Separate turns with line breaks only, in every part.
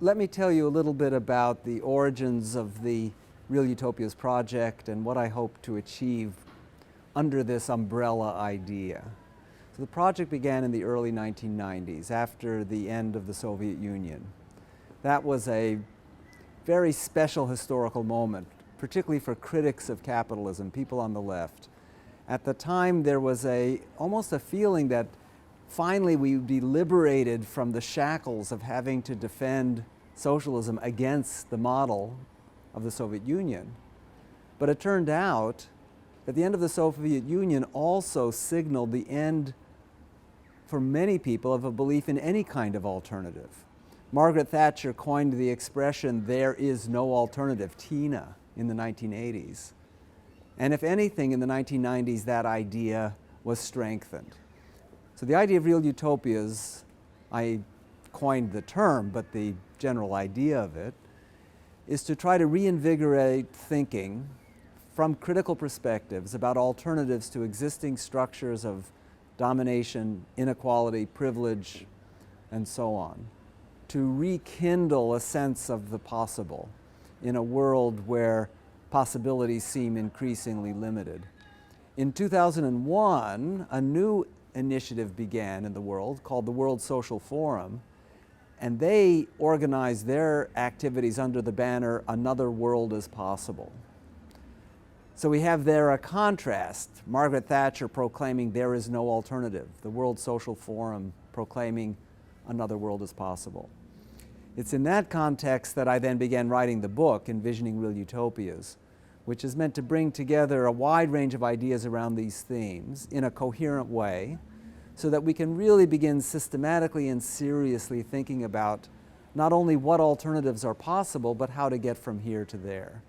let me tell you a little bit about the origins of the Real Utopias project and what I hope to achieve under this umbrella idea. So the project began in the early 1990s, after the end of the Soviet Union. That was a very special historical moment, particularly for critics of capitalism, people on the left. At the time, there was almost a feeling that finally we would be liberated from the shackles of having to defend socialism against the model of the Soviet Union. But it turned out that the end of the Soviet Union also signaled the end for many people of a belief in any kind of alternative. Margaret Thatcher coined the expression, "there is no alternative," TINA, in the 1980s. And if anything, in the 1990s, that idea was strengthened. So the idea of real utopias, I coined the term, but the general idea of it is to try to reinvigorate thinking from critical perspectives about alternatives to existing structures of domination, inequality, privilege, and so on, to rekindle a sense of the possible in a world where possibilities seem increasingly limited. In 2001, a new initiative began in the world called the World Social Forum, and they organized their activities under the banner, "Another World is Possible." So we have there a contrast, Margaret Thatcher proclaiming there is no alternative, the World Social Forum proclaiming another world is possible. It's in that context that I then began writing the book, Envisioning Real Utopias, which is meant to bring together a wide range of ideas around these themes in a coherent way, so that we can really begin systematically and seriously thinking about not only what alternatives are possible, but how to get from here to there.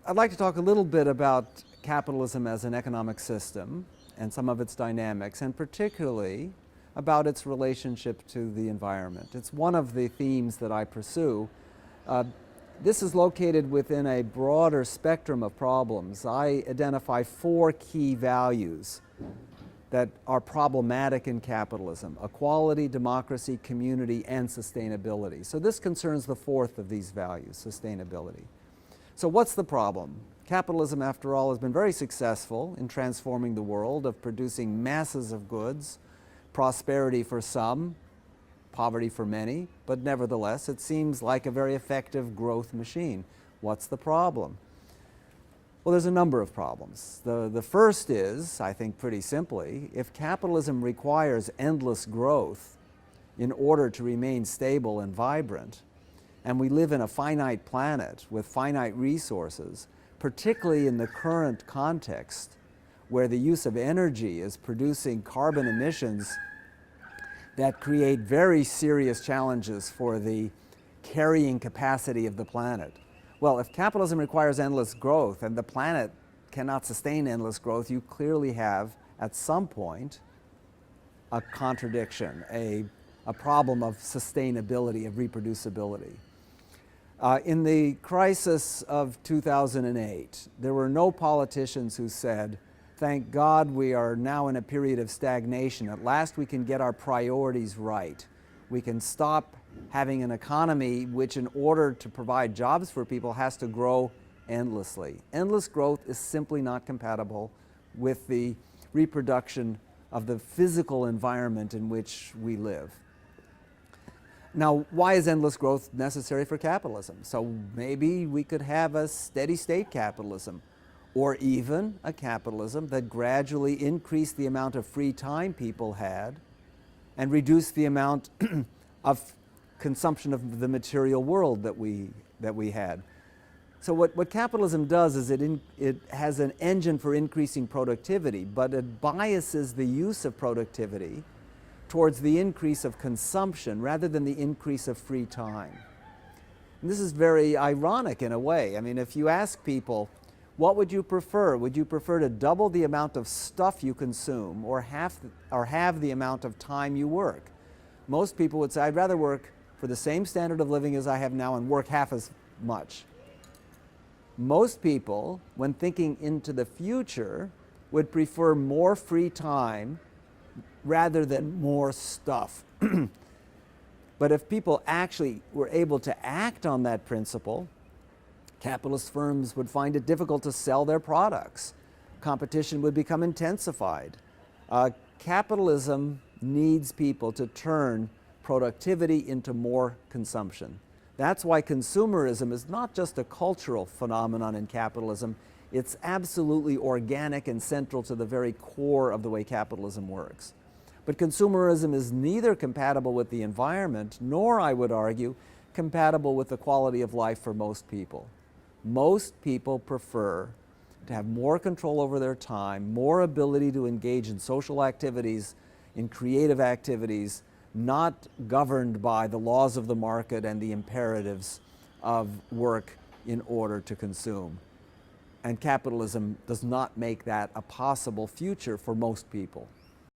I'd like to talk a little bit about capitalism as an economic system and some of its dynamics, and particularly about its relationship to the environment. It's one of the themes that I pursue. This is located within a broader spectrum of problems. I identify 4 key values that are problematic in capitalism: equality, democracy, community, and sustainability. So this concerns the 4th of these values, sustainability. So what's the problem? Capitalism, after all, has been very successful in transforming the world, of producing masses of goods, prosperity for some, poverty for many, but nevertheless, it seems like a very effective growth machine. What's the problem? Well, there's a number of problems. The first is, I think pretty simply, if capitalism requires endless growth in order to remain stable and vibrant, and we live in a finite planet with finite resources, particularly in the current context where the use of energy is producing carbon emissions that create very serious challenges for the carrying capacity of the planet. Well, if capitalism requires endless growth and the planet cannot sustain endless growth, you clearly have, at some point, a contradiction, a problem of sustainability, of reproducibility. In the crisis of 2008, there were no politicians who said, "Thank God we are now in a period of stagnation. At last we can get our priorities right. We can stop having an economy which, in order to provide jobs for people, has to grow endlessly." Endless growth is simply not compatible with the reproduction of the physical environment in which we live. Now, why is endless growth necessary for capitalism? So maybe we could have a steady state capitalism, or even a capitalism that gradually increased the amount of free time people had and reduced the amount of consumption of the material world that we had. So what capitalism does is it has an engine for increasing productivity, but it biases the use of productivity towards the increase of consumption rather than the increase of free time. And this is very ironic in a way. I mean, if you ask people, what would you prefer? Would you prefer to double the amount of stuff you consume or have the amount of time you work? Most people would say, I'd rather work for the same standard of living as I have now and work half as much. Most people, when thinking into the future, would prefer more free time rather than more stuff. But if people actually were able to act on that principle, capitalist firms would find it difficult to sell their products. Competition would become intensified. Capitalism needs people to turn productivity into more consumption. That's why consumerism is not just a cultural phenomenon in capitalism, it's absolutely organic and central to the very core of the way capitalism works. But consumerism is neither compatible with the environment, nor, I would argue, compatible with the quality of life for most people. Most people prefer to have more control over their time, more ability to engage in social activities, in creative activities, not governed by the laws of the market and the imperatives of work in order to consume. And capitalism does not make that a possible future for most people.